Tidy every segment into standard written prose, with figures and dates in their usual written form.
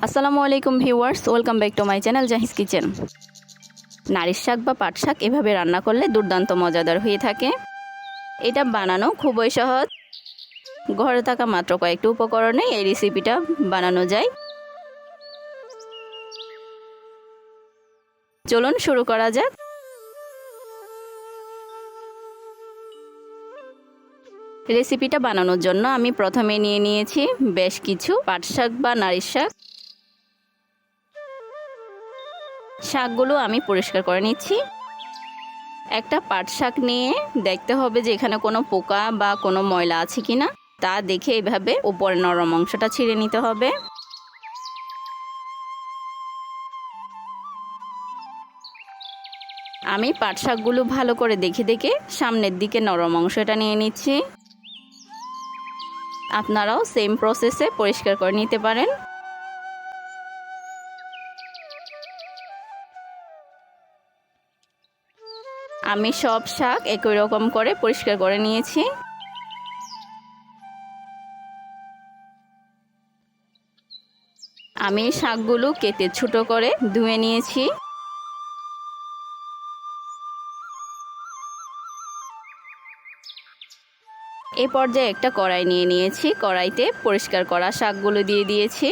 আসসালামু আলাইকুম viewers, welcome back to my channel Jahi's kitchen. নারিশ শাক বা পাট শাক এভাবে রান্না করলে দুর্দান্ত মজাদার হয়ে থাকে। এটা বানানো খুবই সহজ, ঘরে থাকা মাত্র কয়েকটি উপকরণে এই রেসিপিটা বানানো যায়। চলুন শুরু করা যাক। রেসিপিটা বানানোর জন্য আমি প্রথমে নিয়ে নিয়েছি বেশ কিছু পাট শাক বা নারিশ শাক। শাকগুলো আমি পরিষ্কার করে নিচ্ছি। একটা পাট শাক নিয়ে দেখতে হবে যে এখানে কোনো পোকা বা কোনো ময়লা আছে কিনা, তা দেখে এইভাবে উপরের নরম অংশটা ছিঁড়ে নিতে হবে। আমি পাট শাকগুলো ভালো করে দেখে দেখে সামনের দিকে নরম অংশটা নিয়ে নিচ্ছি। আপনারাও সেম প্রসেসে পরিষ্কার করে নিতে পারেন। আমি সব শাক একই রকম করে পরিষ্কার করে নিয়েছি। আমি শাকগুলো কেটে ছোট করে ধুয়ে নিয়েছি। এই পর্যায়ে একটা কড়াই নিয়ে নিয়েছি। কড়াইতে পরিষ্কার করা শাকগুলো দিয়ে দিয়েছি।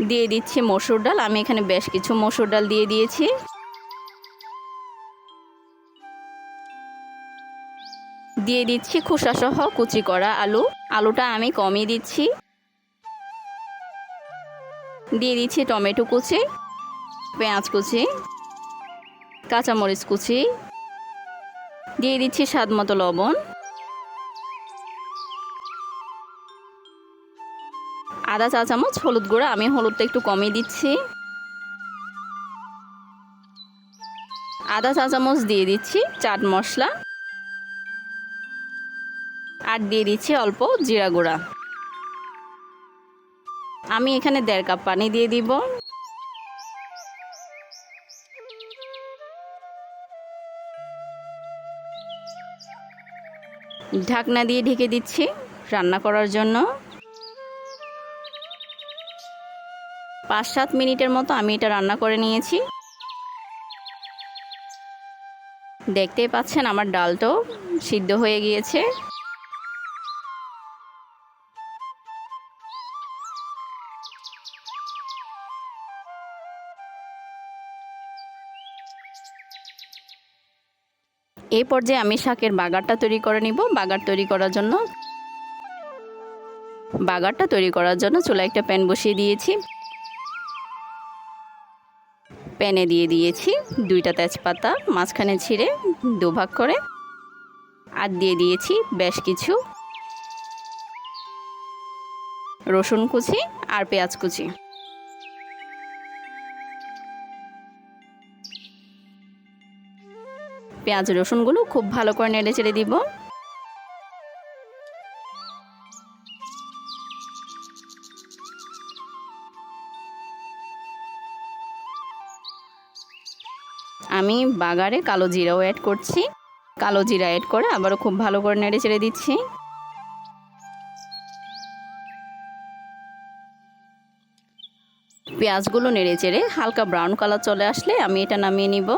দিয়ে দিচ্ছি মসুর ডাল। আমি এখানে বেশ কিছু মসুর ডাল দিয়ে দিয়েছি। দিয়ে দিচ্ছি খোসাসহ কুচি করা আলু। আলুটা আমি কমই দিচ্ছি। দিয়ে দিচ্ছি টমেটো কুচি, পেঁয়াজ কুচি, কাঁচামরিচ কুচি, দিয়ে দিচ্ছি স্বাদ মতো লবণ, আধা চা চামচ হলুদ গুঁড়া। আমি হলুদটা একটু কমই দিচ্ছি। আধা চা চামচ দিয়ে দিচ্ছি চাট মশলা, আর দিয়ে দিচ্ছি অল্প জিরা গুঁড়া। আমি এখানে 1.5 কাপ পানি দিয়ে দিব। ঢাকনা দিয়ে ঢেকে দিচ্ছি রান্না করার জন্য। 5-7 মিনিটের মতো আমি এটা রান্না করে নিয়েছি। দেখতেই পাচ্ছেন আমার ডালটাও সিদ্ধ হয়ে গিয়েছে। এই পর্যায়ে আমি শাকের বাগারটা তৈরি করে নিব। বাগারটা তৈরি করার জন্য চুলায় একটা প্যান বসিয়ে দিয়েছি। প্যানে দিয়ে দিয়েছি 2টা তেজপাতা মাঝখানে ছিঁড়ে 2 ভাগ করে, আর দিয়ে দিয়েছি বেশ কিছু রসুন কুচি আর পেঁয়াজ কুচি। পেঁয়াজ রসুনগুলো খুব ভালো করে নেড়ে চেড়ে দিব। আমি বাগারে কালো জিরাও অ্যাড করছি। কালো জিরা অ্যাড করে আবারও খুব ভালো করে নেড়ে চেড়ে দিচ্ছি। পেঁয়াজগুলো নেড়ে চেড়ে হালকা ব্রাউন কালার চলে আসলে আমি এটা নামিয়ে নিব।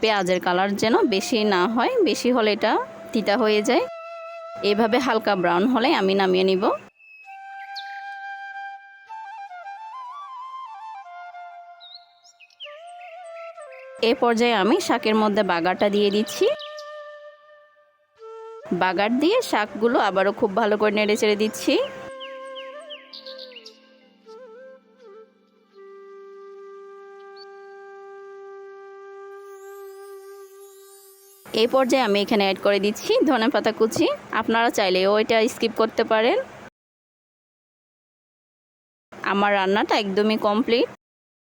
পেঁয়াজের কালার যেন বেশি না হয়, বেশি হলে এটা তিতা হয়ে যায়। এভাবে হালকা ব্রাউন হলে আমি নামিয়ে নিব। এই পর্যায়ে আমি শাকের মধ্যে বাগারটা দিয়ে দিচ্ছি। বাগার দিয়ে শাকগুলো আবারও খুব ভালো করে নেড়ে চেড়ে দিচ্ছি। এই পর্যায়ে আমি এখানে অ্যাড করে দিচ্ছি ধনেপাতা কুচি। আপনারা চাইলেও এটা স্কিপ করতে পারেন। আমার রান্নাটা একদমই কমপ্লিট।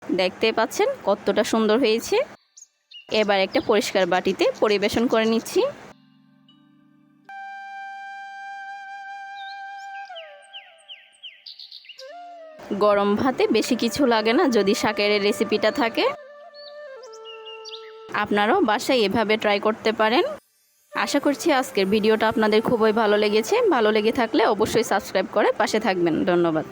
দেখতে পাচ্ছেন কতটা সুন্দর হয়েছে। এবার একটা পরিষ্কার বাটিতে পরিবেশন করে নিচ্ছি। গরম ভাতে বেশি কিছু লাগে না যদি শাকের রেসিপিটা থাকে। আপনারাও বাসায় এভাবে ট্রাই করতে পারেন। আশা করছি আজকের ভিডিওটা আপনাদের খুবই ভালো লেগেছে। ভালো লেগে থাকলে অবশ্যই সাবস্ক্রাইব করে পাশে থাকবেন। ধন্যবাদ।